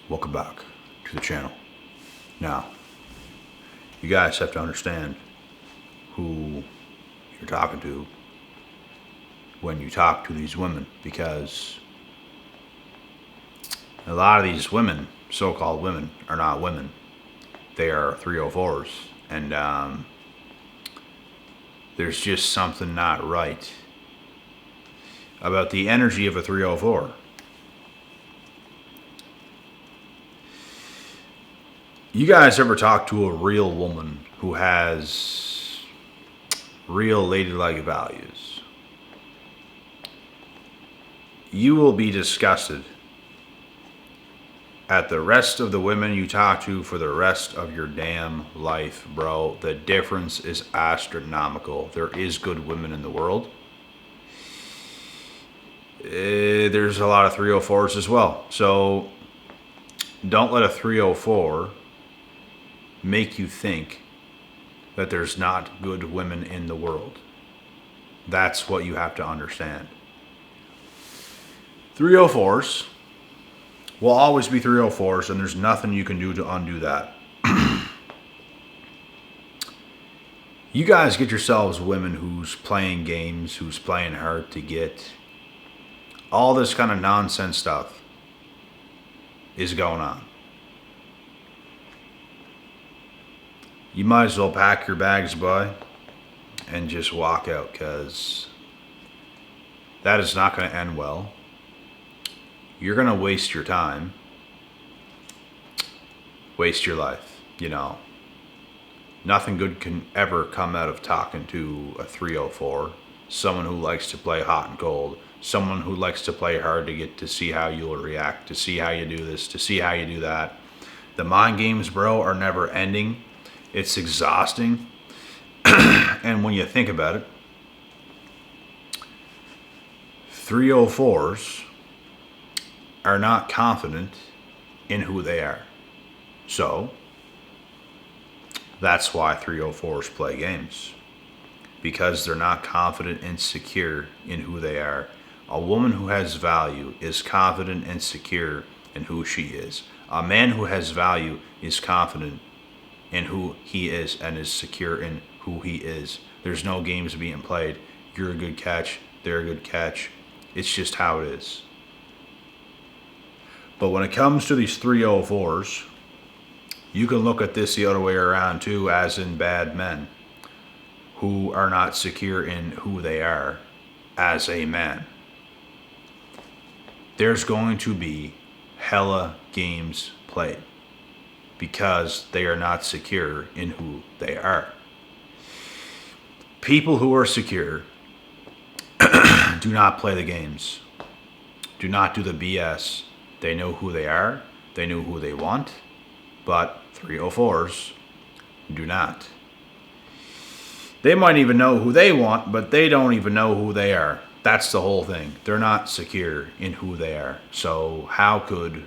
Welcome back to the channel. Now, you guys have to understand who you're talking to when you talk to these women, because a lot of these women, so-called women, are not women. They are 304's, and there's just something not right about the energy of a 304. You guys ever talk to a real woman who has real ladylike values? You will be disgusted at the rest of the women you talk to for the rest of your damn life, bro. The difference is astronomical. There is good women in the world. There's a lot of 304's as well. So don't let a 304 make you think that there's not good women in the world. That's what you have to understand. 304's will always be 304's, and there's nothing you can do to undo that. You guys get yourselves women who's playing games, who's playing hard to get. All this kind of nonsense stuff is going on. You might as well pack your bags, boy, and just walk out, because that is not going to end well. You're going to waste your time, waste your life, you know. Nothing good can ever come out of talking to a 304, someone who likes to play hot and cold, someone who likes to play hard to get to see how you'll react, to see how you do this, to see how you do that. The mind games, bro, are never ending. It's exhausting. And when you think about it, 304's are not confident in who they are. So that's why 304's play games, because they're not confident and secure in who they are. A woman who has value is confident and secure in who she is. A man who has value is confident in who he is and is secure in who he is. There's no games being played. You're a good catch, they're a good catch. It's just how it is. But when it comes to these 304's, you can look at this the other way around too, as in bad men who are not secure in who they are as a man. There's going to be hella games played because they are not secure in who they are. People who are secure do not play the games, do not do the BS. They know who they are, they know who they want, but 304's do not. They might even know who they want, but they don't even know who they are. That's the whole thing. They're not secure in who they are. So how could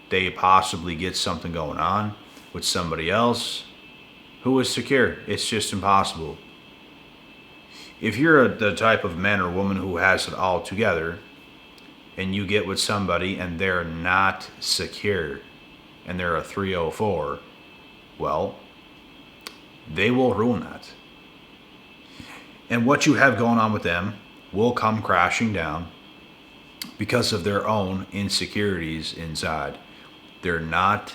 they possibly get something going on with somebody else who is secure? It's just impossible. If you're the type of man or woman who has it all together, and you get with somebody and they're not secure, and they're a 304, well, they will ruin that. And what you have going on with them will come crashing down because of their own insecurities inside. They're not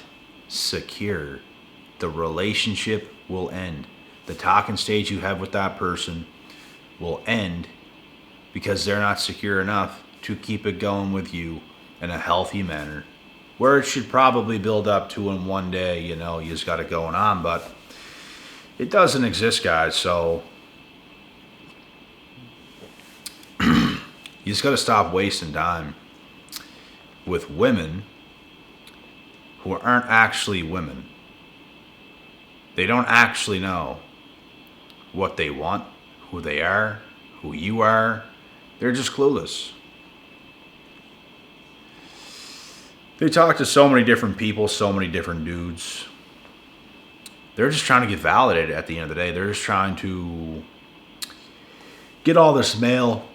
secure. The relationship will end. The talking stage you have with that person will end because they're not secure enough to keep it going with you in a healthy manner, where it should probably build up to in one day, you know, you just got it going on, but it doesn't exist, guys. So you just got to stop wasting time with women who aren't actually women. They don't actually know what they want, who they are, who you are. They're just clueless. They talk to so many different people, so many different dudes. They're just trying to get validated at the end of the day. They're just trying to get all this male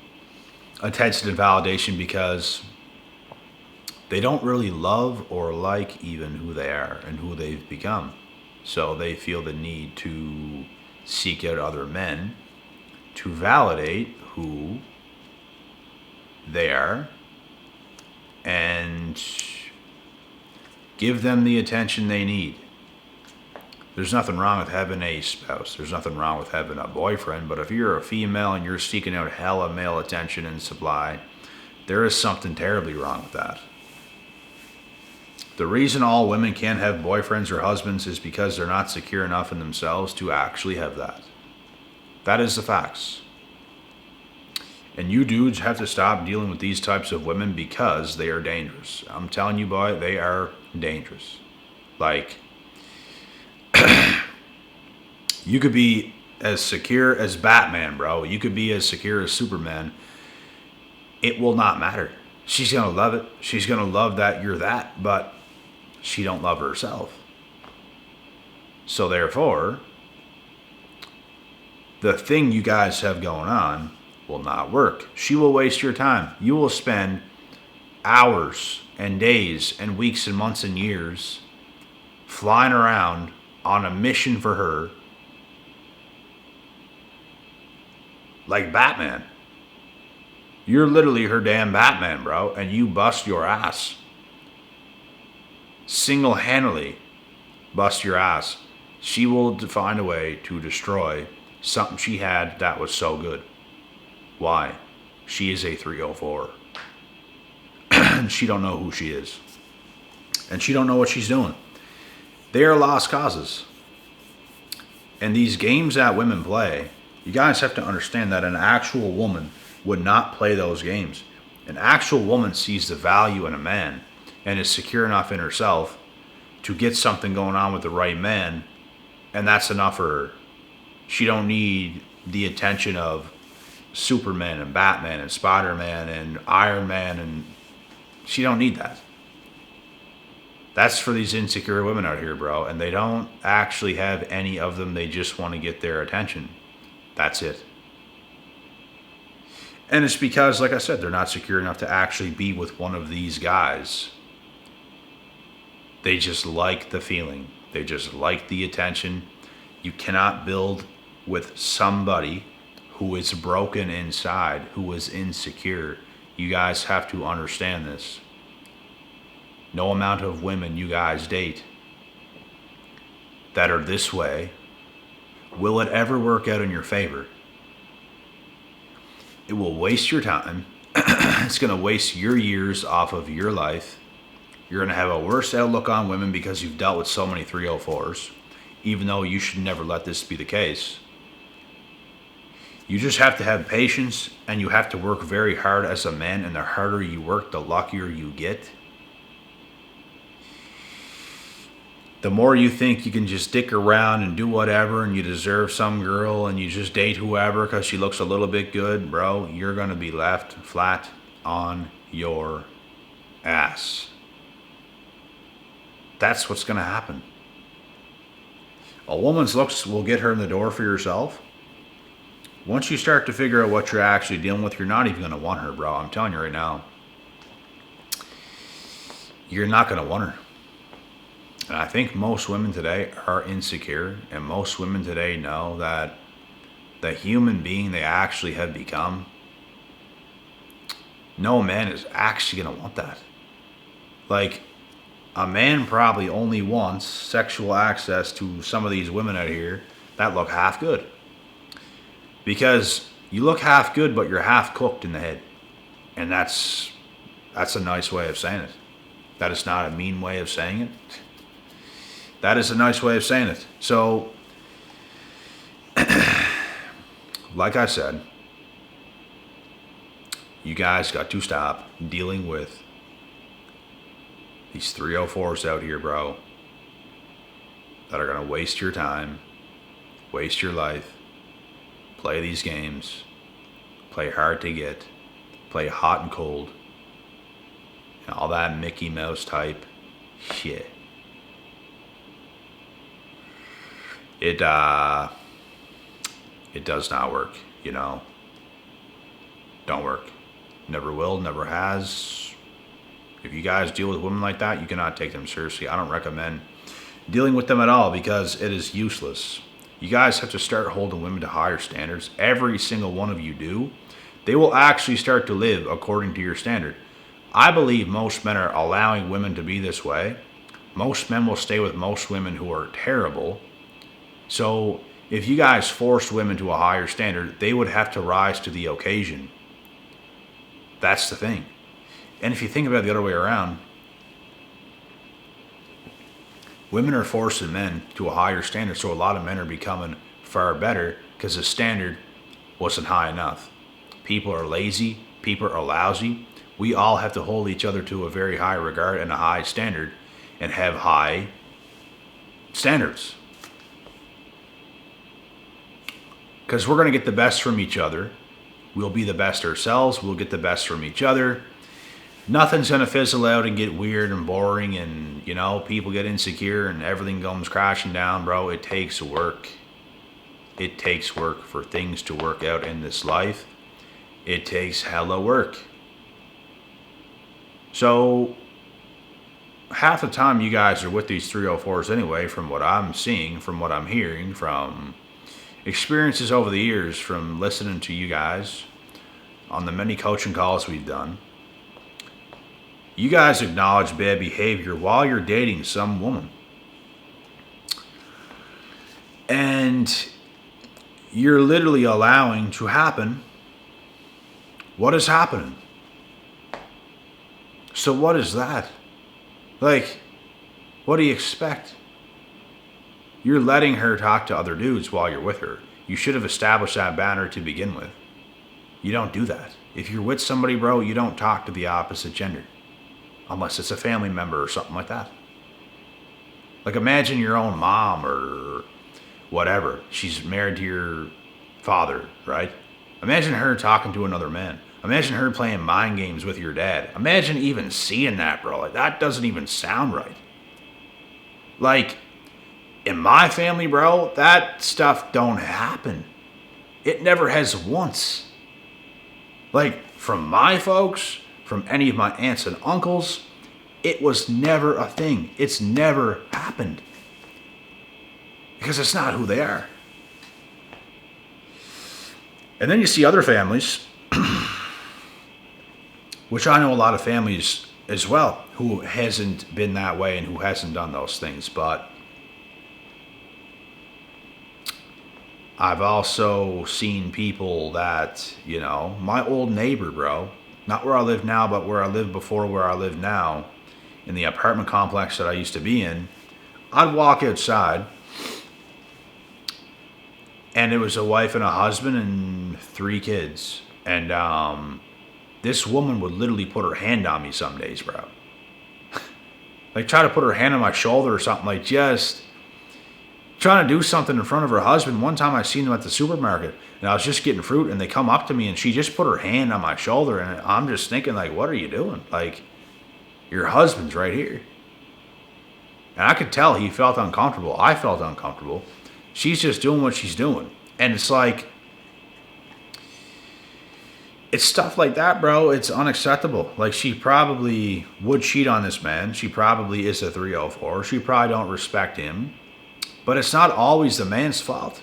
attention and validation because they don't really love or like even who they are and who they've become. So they feel the need to seek out other men to validate who they are and give them the attention they need. There's nothing wrong with having a spouse. There's nothing wrong with having a boyfriend. But if you're a female and you're seeking out hella male attention and supply, there is something terribly wrong with that. The reason all women can't have boyfriends or husbands is because they're not secure enough in themselves to actually have that. That is the facts. And you dudes have to stop dealing with these types of women because they are dangerous. I'm telling you, boy, they are dangerous. Like, you could be as secure as Batman, bro. You could be as secure as Superman. It will not matter. She's going to love it. She's going to love that you're that, but she don't love herself. So therefore, the thing you guys have going on will not work. She will waste your time. You will spend hours and days and weeks and months and years flying around on a mission for her like Batman. You're literally her damn Batman, bro, and you bust your ass. Single-handedly bust your ass. She will find a way to destroy something she had that was so good. Why? She is a 304. And she don't know who she is. And she don't know what she's doing. They are lost causes. And these games that women play, you guys have to understand that an actual woman would not play those games. An actual woman sees the value in a man and is secure enough in herself to get something going on with the right man, and that's enough for her. She don't need the attention of Superman and Batman and Spider-Man and Iron Man, and she don't need that. That's for these insecure women out here, bro, and they don't actually have any of them. They just want to get their attention. That's it. And it's because, like I said, they're not secure enough to actually be with one of these guys. They just like the feeling. They just like the attention. You cannot build with somebody who is broken inside, who is insecure. You guys have to understand this. No amount of women you guys date that are this way, will it ever work out in your favor? It will waste your time. It's going to waste your years off of your life. You're going to have a worse outlook on women because you've dealt with so many 304s, even though you should never let this be the case. You just have to have patience, and you have to work very hard as a man, and the harder you work, the luckier you get. The more you think you can just dick around and do whatever and you deserve some girl and you just date whoever because she looks a little bit good, bro, you're going to be left flat on your ass. That's what's going to happen. A woman's looks will get her in the door for yourself. Once you start to figure out what you're actually dealing with, you're not even going to want her, bro. I'm telling you right now. You're not going to want her. And I think most women today are insecure, and most women today know that the human being they actually have become, no man is actually going to want that. Like, a man probably only wants sexual access to some of these women out here that look half good. Because you look half good, but you're half cooked in the head. And that's a nice way of saying it. That is not a mean way of saying it. That is a nice way of saying it. So, like I said, you guys got to stop dealing with these 304s out here, bro, that are going to waste your time, waste your life, play these games, play hard to get, play hot and cold, and all that Mickey Mouse type shit. It does not work, you know. Don't work. Never will, never has. If you guys deal with women like that, you cannot take them seriously. I don't recommend dealing with them at all because it is useless. You guys have to start holding women to higher standards. Every single one of you do. They will actually start to live according to your standard. I believe most men are allowing women to be this way. Most men will stay with most women who are terrible. So if you guys forced women to a higher standard, they would have to rise to the occasion. That's the thing. And if you think about it the other way around, women are forcing men to a higher standard, so a lot of men are becoming far better because the standard wasn't high enough. People are lazy. People are lousy. We all have to hold each other to a very high regard and a high standard and have high standards. Because we're going to get the best from each other. We'll be the best ourselves. We'll get the best from each other. Nothing's going to fizzle out and get weird and boring and, people get insecure and everything comes crashing down, bro. It takes work. It takes work for things to work out in this life. It takes hella work. So, half the time you guys are with these 304s anyway, from what I'm seeing, from what I'm hearing, from experiences over the years, from listening to you guys on the many coaching calls we've done. You guys acknowledge bad behavior while you're dating some woman. And you're literally allowing to happen what is happening. So what is that? Like, what do you expect? You're letting her talk to other dudes while you're with her. You should have established that boundary to begin with. You don't do that. If you're with somebody, bro, you don't talk to the opposite gender. Unless it's a family member or something like that. Like, imagine your own mom or whatever. She's married to your father, right? Imagine her talking to another man. Imagine her playing mind games with your dad. Imagine even seeing that, bro. Like, that doesn't even sound right. Like, in my family, bro, that stuff don't happen. It never has once. Like, from my folks, from any of my aunts and uncles, it was never a thing. It's never happened. Because it's not who they are. And then you see other families, which I know a lot of families as well, who hasn't been that way and who hasn't done those things. But I've also seen people that, my old neighbor, bro, not where I live now, but where I lived before where I live now, in the apartment complex that I used to be in, I'd walk outside, and it was a wife and a husband and 3 kids. And this woman would literally put her hand on me some days, bro. Like, try to put her hand on my shoulder or something, like just trying to do something in front of her husband. One time I seen them at the supermarket, and I was just getting fruit, and they come up to me, and she just put her hand on my shoulder, and I'm just thinking, like, what are you doing? Like, your husband's right here. And I could tell he felt uncomfortable. I felt uncomfortable. She's just doing what she's doing. And it's like, it's stuff like that, bro. It's unacceptable. Like, she probably would cheat on this man. She probably is a 304. She probably don't respect him. But it's not always the man's fault.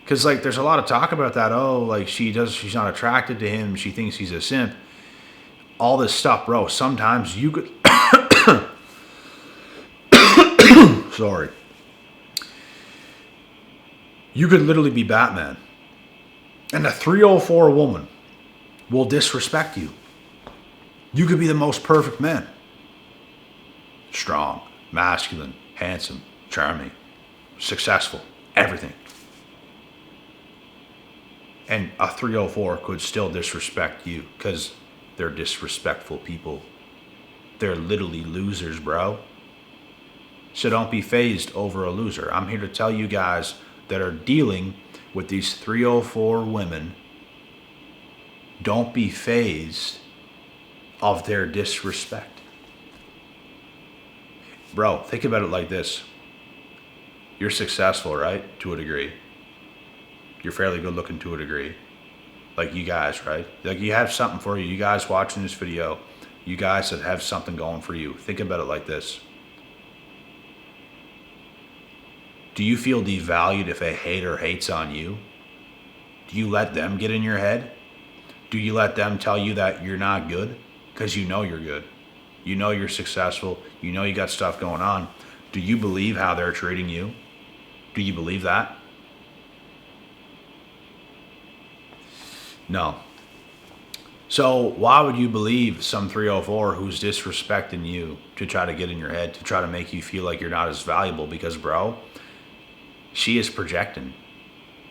Because, like, there's a lot of talk about that. Oh, like, she's not attracted to him. She thinks he's a simp. All this stuff, bro. Sometimes you could... Sorry. You could literally be Batman. And a 304 woman will disrespect you. You could be the most perfect man. Strong, masculine, handsome, charming, successful, everything. And a 304 could still disrespect you because they're disrespectful people. They're literally losers, bro. So don't be fazed over a loser. I'm here to tell you guys that are dealing with these 304 women, don't be fazed of their disrespect. Bro, think about it like this. You're successful, right? To a degree. You're fairly good looking to a degree. Like you guys, right? Like you have something for you. You guys watching this video, You guys that have something going for you, think about it like this. Do you feel devalued if a hater hates on you? Do you let them get in your head? Do you let them tell you that you're not good? Because you know you're good. You know you're successful. You know you got stuff going on. Do you believe how they're treating you? Do you believe that? No. So why would you believe some 304 who's disrespecting you to try to get in your head, to try to make you feel like you're not as valuable? Because, bro, she is projecting.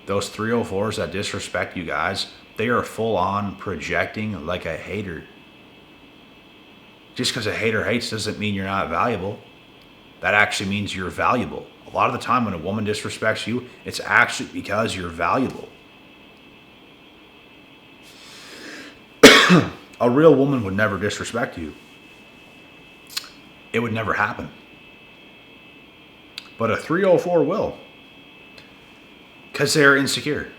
Those 304s that disrespect you guys, they are full on projecting like a hater. Just because a hater hates doesn't mean you're not valuable. That actually means you're valuable. A lot of the time when a woman disrespects you, it's actually because you're valuable. A real woman would never disrespect you. It would never happen. But a 304 will. Because they're insecure.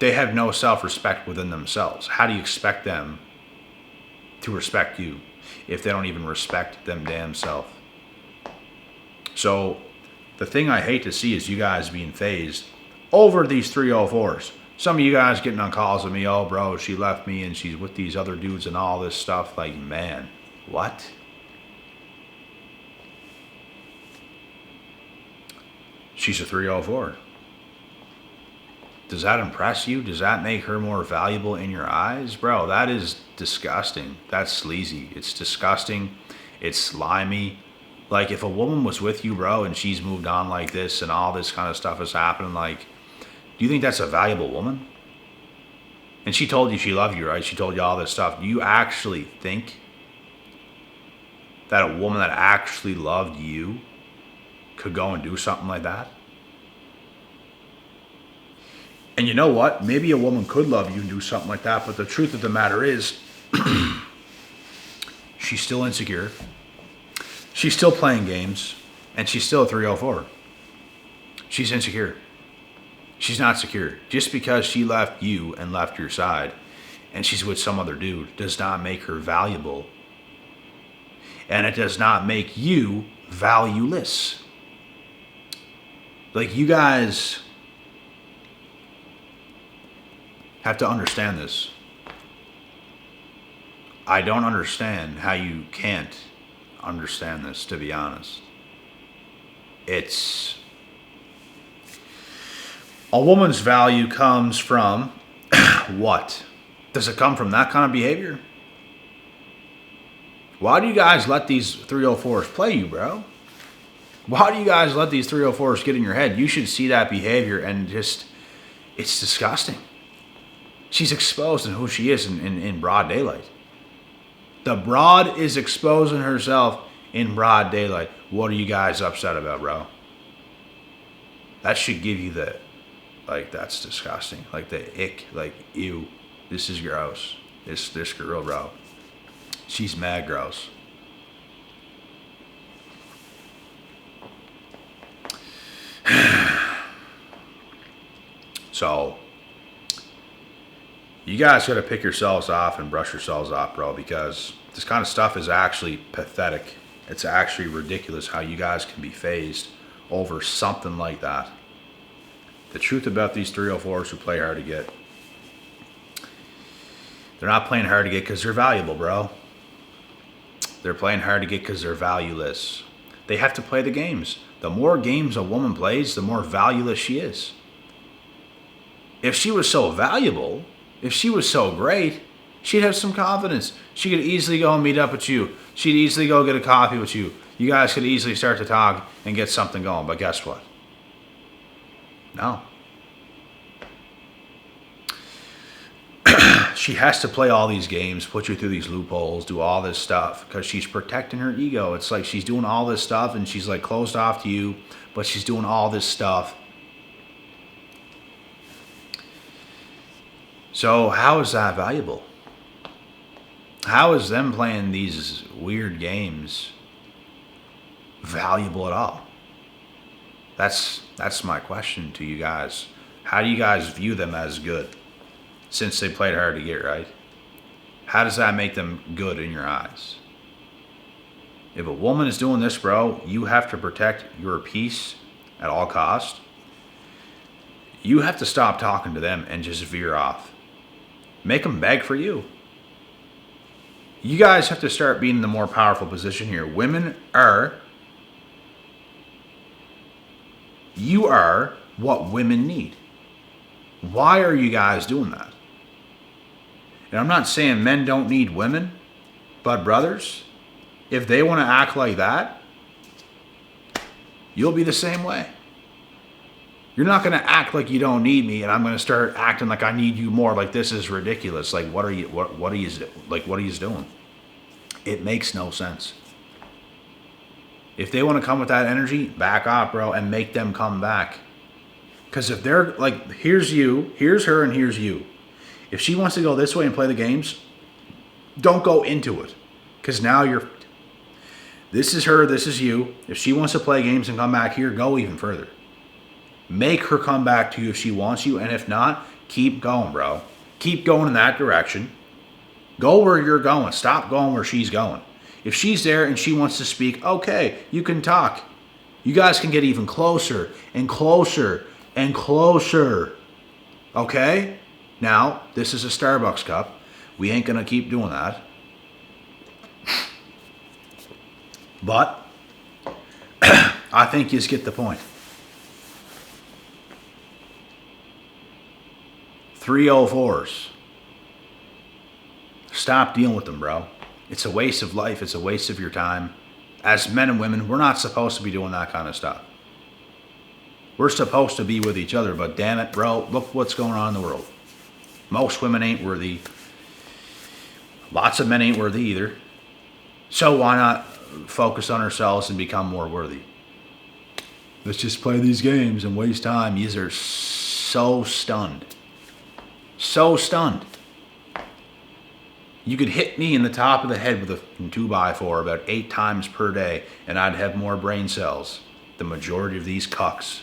They have no self-respect within themselves. How do you expect them to respect you if they don't even respect them damn self? So the thing I hate to see is you guys being phased over these 304s. Some of you guys getting on calls with me, oh bro, she left me and she's with these other dudes and all this stuff. Like, man, what? She's a 304. Does that impress you? Does that make her more valuable in your eyes? Bro, that is disgusting. That's sleazy. It's disgusting. It's slimy. Like, if a woman was with you, bro, and she's moved on like this and all this kind of stuff is happening, like, do you think that's a valuable woman? And she told you she loved you, right? She told you all this stuff. Do you actually think that a woman that actually loved you could go and do something like that? And you know what? Maybe a woman could love you and do something like that, but the truth of the matter is, she's still insecure. She's still playing games, and she's still a 304. She's insecure. She's not secure. Just because she left you and left your side, and she's with some other dude, does not make her valuable. And it does not make you valueless. Like, you guys have to understand this. I don't understand how you can't understand this, to be honest. It's a woman's value comes from what? Does it come from that kind of behavior? Why do you guys let these 304s play you, bro? Why do you guys let these 304s get in your head? You should see that behavior and just, it's disgusting. She's exposed in who she is in broad daylight. The broad is exposing herself in broad daylight. What are you guys upset about, bro? That should give you the, like, that's disgusting. Like the ick, like, ew, this is gross. This girl, bro, she's mad gross. So, you guys got to pick yourselves off and brush yourselves off, bro, because this kind of stuff is actually pathetic. It's actually ridiculous how you guys can be phased over something like that. The truth about these 304s who play hard to get, they're not playing hard to get because they're valuable, bro. They're playing hard to get because they're valueless. They have to play the games. The more games a woman plays, the more valueless she is. If she was so valuable, if she was so great, she'd have some confidence. She could easily go and meet up with you. She'd easily go get a coffee with you. You guys could easily start to talk and get something going. But guess what? No. She has to play all these games, put you through these loopholes, do all this stuff because she's protecting her ego. It's like she's doing all this stuff and she's like closed off to you, but she's doing all this stuff. So how is that valuable? How is them playing these weird games valuable at all? That's my question to you guys. How do you guys view them as good since they played hard to get, right? How does that make them good in your eyes? If a woman is doing this, bro, you have to protect your peace at all costs. You have to stop talking to them and just veer off. Make them beg for you. You guys have to start being in the more powerful position here. You are what women need. Why are you guys doing that? And I'm not saying men don't need women, but brothers, if they want to act like that, you'll be the same way. You're not going to act like you don't need me, and I'm going to start acting like I need you more. Like, this is ridiculous. Like, what are you doing? It makes no sense. If they want to come with that energy, back off, bro, and make them come back. Because if they're like, here's you, here's her, and here's you. If she wants to go this way and play the games, don't go into it. Because now this is her, this is you. If she wants to play games and come back here, go even further. Make her come back to you if she wants you, and if not, keep going, bro. Keep going in that direction. Go where you're going. Stop going where she's going. If she's there and she wants to speak, okay, you can talk. You guys can get even closer and closer and closer. Okay? Now, this is a Starbucks cup. We ain't going to keep doing that. But I think you just get the point. 304's. Stop dealing with them, bro. It's a waste of life. It's a waste of your time. As men and women, we're not supposed to be doing that kind of stuff. We're supposed to be with each other, but damn it, bro, look what's going on in the world. Most women ain't worthy. Lots of men ain't worthy either. So why not focus on ourselves and become more worthy? Let's just play these games and waste time. Yous are so stunned. So stunned. You could hit me in the top of the head with a 2x4 about 8 times per day, and I'd have more brain cells. The majority of these cucks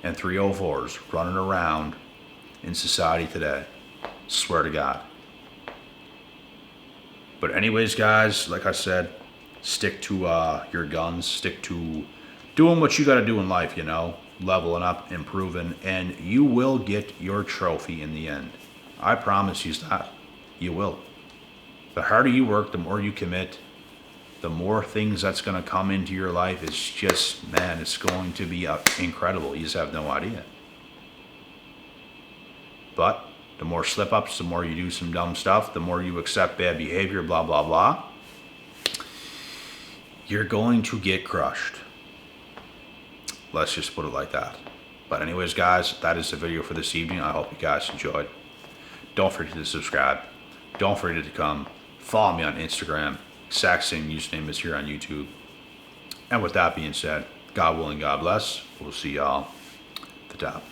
and 304's running around in society today. Swear to God. But anyways, guys, like I said, stick to your guns. Stick to doing what you got to do in life, you know. Leveling up, improving, and you will get your trophy in the end. I promise you that. You will. The harder you work, the more you commit, the more things that's going to come into your life. It's just, man, it's going to be incredible. You just have no idea. But the more slip-ups, the more you do some dumb stuff, the more you accept bad behavior, blah, blah, blah, you're going to get crushed. Let's just put it like that. But anyways, guys, that is the video for this evening. I hope you guys enjoyed. Don't forget to subscribe. Don't forget to come follow me on Instagram. Exact same username as here on YouTube. And with that being said, God willing, God bless. We'll see y'all at the top.